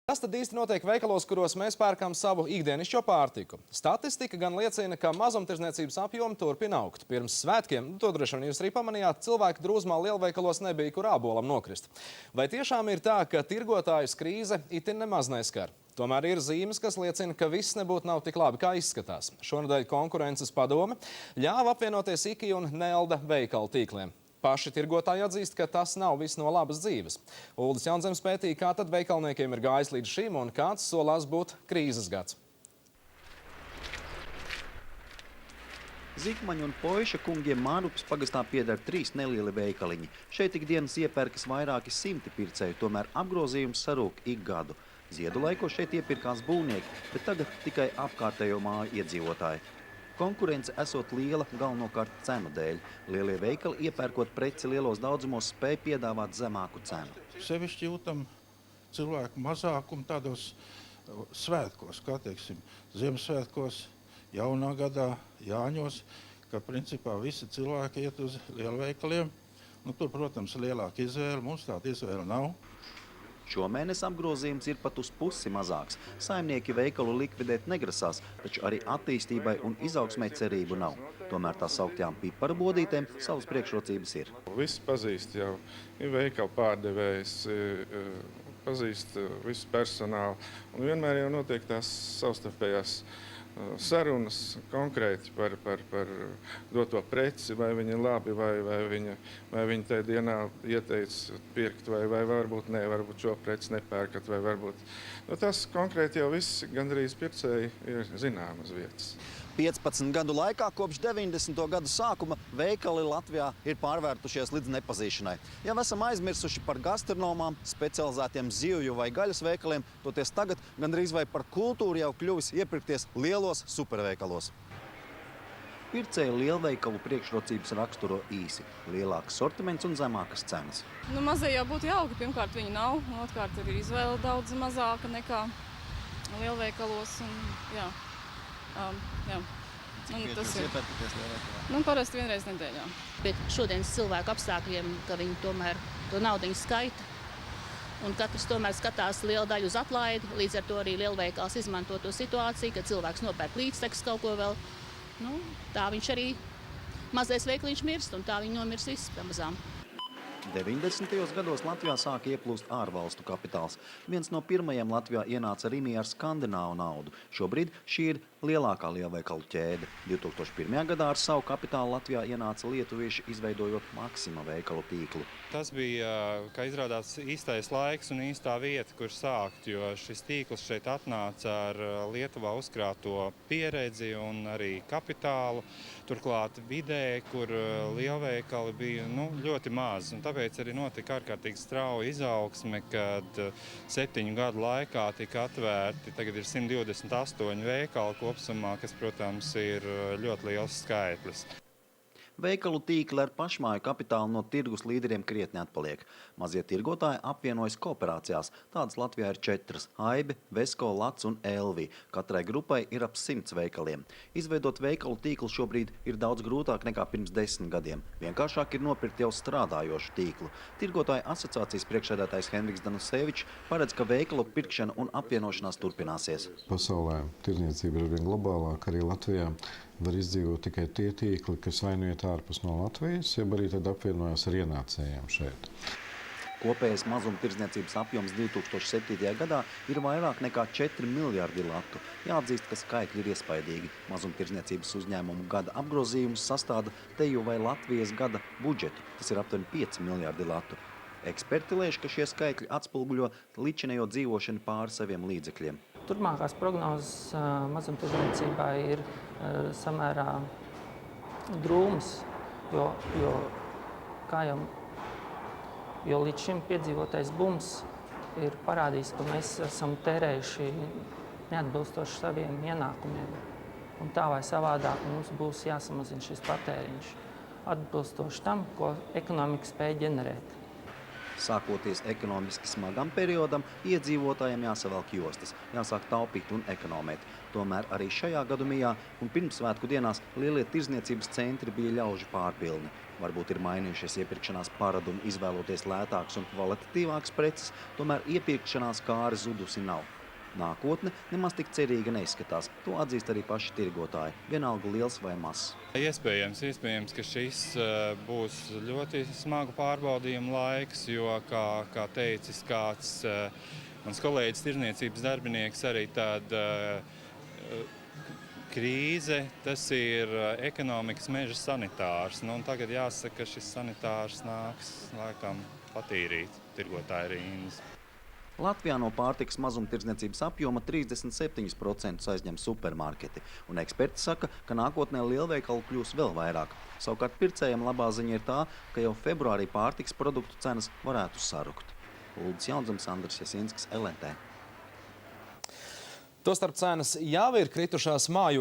Kas tad īsti notiek veikalos, kuros mēs pērkam savu ikdienišķo pārtiku? Statistika gan liecina, ka mazumtirdzniecības apjomi turpina augt. Pirms svētkiem, to droši vien jūs arī pamanījāt, cilvēku drūzmā lielveikalos nebija, kur ābolam nokrist. Vai tiešām ir tā, ka tirgotājus krīze itin nemaz neskar? Tomēr ir zīmes, kas liecina, ka viss nebūtu nav tik labi, kā izskatās. Šonadēļ konkurences padome ļāva apvienoties IKEA un Nelda veikalu tīkliem. Paši tirgotāji atzīst, ka tas nav viss no labas dzīves. Uldis Jaunzems pētīja, kā tad veikalniekiem ir gājis līdz šim un kāds solās būt krīzes gads. Zikmaņu un Poiša kungiem Mārupas pagastā pieder 3 nelieli veikaliņi. Šeit ikdienas iepērkas vairāki simti pircēju, tomēr apgrozījums sarūk ik gadu. Ziedu laikos šeit iepirkās būvnieki, bet tagad tikai apkārtējo māju iedzīvotāji. Konkurence esot liela galvenokārt cenu dēļ. Lielie veikali iepērkot preci lielos daudzumos spēj piedāvāt zemāku cenu. Sevišķi jūtam cilvēku mazākumu tādos svētkos, kā teiksim, Ziemassvētkos, jaunā gadā, Jāņos, ka principā visi cilvēki iet uz lielveikaliem. Tur, protams, lielāka izvēle, mums tāda izvēle nav. Šomēnes apgrozījums ir pat uz pusi mazāks. Saimnieki veikalu likvidēt negrasās, taču arī attīstībai un izaugsmai cerību nav. Tomēr tās sauktām piparu bodītēm savas priekšrocības ir. Visi pazīst jau, ir veikalu pārdevējs, pazīst visu personālu. Un vienmēr jau notiek tās savstarpējās sarunas konkrēti par doto preci, vai viņi ir labi, vai viņi tajā dienā ieteica pirkt, vai varbūt ne, varbūt šo preci nepērkat, vai varbūt. Tas konkrēti jau viss gandrīz pircēji ir zināmas vietas. 15 gadu laikā kopš 90. gadu sākuma veikali Latvijā ir pārvērtušies līdz nepazīšanai. Jau esam aizmirsuši par gastronomām, specializētiem zivju vai gaļas veikaliem, toties tagad gandrīz vai par kultūru jau kļuvis iepirkties lielos superveikalos. Pircēju lielveikalu priekšrocības raksturo īsi – lielāks sortiments un zemākas cenas. Mazie jau būtu jauki, pirmkārt viņi nav, un otrkārt ir izvēle daudz mazāka nekā lielveikalos. Tas ir iepērkaties lielveikalā? Parasti vienreiz nedēļā. Bet šodienas cilvēku apstākļiem, ka viņi tomēr to naudiņu skaita, un katrs tomēr skatās lielu daļu uz atlaidi, līdz ar to arī lielveikals izmanto to situāciju, ka cilvēks nopērk līdztekus kaut ko vēl. Tā viņš arī mazais veikaliņš mirst, un tā viņi nomirs viss pamazām. 90. gados Latvijā sāka ieplūst ārvalstu kapitāls. Viens no pirmajiem Latvijā ienāca Rimi ar skandināvu naudu. Šobrīd šī ir lielākā lielveikalu ķēde. 2001. gadā ar savu kapitālu Latvijā ienāca lietuvieši, izveidojot Maxima veikalu tīklu. Tas bija, kā izrādās, īstais laiks un īstā vieta, kur sākt, jo šis tīkls šeit atnāca ar Lietuvā uzkrāto pieredzi un arī kapitālu. Turklāt vidē, kur lielveikali bija ļoti maz. Tāpēc arī notika ārkārtīgi strauja izaugsme, kad 7 gadu laikā tika atvērti, tagad ir 128 veikali kopsumā, kas, protams, ir ļoti liels skaitlis. Veikalu tīkli ar pašmāju kapitālu no tirgus līderiem krietni atpaliek. Mazie tirgotāji apvienojas kooperācijās. Tādas Latvijā ir 4 – Aibe, Vesko, Lats un Elvi. Katrai grupai ir ap 100 veikaliem. Izveidot veikalu tīklu šobrīd ir daudz grūtāk nekā pirms 10 gadiem. Vienkāršāk ir nopirkt jau strādājošu tīklu. Tirgotāju asociācijas priekšsēdētājs Henriks Danusevičs paredz, ka veikalu pirkšana un apvienošanās turpināsies. Pasaulē tirdzniecība ir vien globālāka, arī Latvijā var izdzīvot tikai tie tīkli, kas vai nu iet ārpus no Latvijas, jeb arī tad apvienojas ar ienācējiem šeit. Kopējais mazumtirdzniecības apjoms 2007. gadā ir vairāk nekā 4 miljardi latu. Jāatzīst, ka skaitļi ir iespaidīgi. Mazumtirdzniecības uzņēmumu gada apgrozījums sastāda teju vai Latvijas gada budžetu. Tas ir aptuveni 5 miljardi latu. Eksperti lēš, ka šie skaitļi atspoguļo līdzinējo dzīvošanu pāri saviem līdzekļiem. Turpmākās prognozes mazumtirdzniecībā ir samērā drūmas, jo līdz šim piedzīvotais bums ir parādījis, ka mēs esam tērējuši neatbilstoši saviem ienākumiem. Un tā vai savādāk mums būs jāsamazina šis patēriņš atbilstoši tam, ko ekonomika spēj ģenerēt. Sākoties ekonomiski smagam periodam, iedzīvotājiem jāsavelk jostas, jāsāk taupīt un ekonomēt. Tomēr arī šajā gadumijā un pirmsvētku dienās lielie tirdzniecības centri bija ļaužu pārpilni. Varbūt ir mainījušies iepirkšanās paradumi, izvēloties lētākas un kvalitatīvākas preces, tomēr iepirkšanās kāre zudusi nav. Nākotne nemaz tik cerīga neizskatās. To atzīst arī paši tirgotāji, vienalga liels vai mazs. Iespējams, ka šis būs ļoti smagu pārbaudījumu laiks, jo, kā teicis kāds mans kolēģis tirdzniecības darbinieks, arī tāda krīze, tas ir ekonomikas meža sanitārs. Un tagad jāsaka, ka šis sanitārs nāks laikam patīrīt tirgotāju rindas. Latvijā no pārtikas mazumtirdzniecības apjoma 37% aizņem supermarketi, un eksperti saka, ka nākotnē lielveikalu kļūs vēl vairāk. Savukārt pircējiem labā ziņa ir tā, ka jau februārī pārtikas produktu cenas varētu sarukt. Uldis Jaunzems, Andris Jasinskis, LNT. Tostarp cenas jau ir kritušās māju.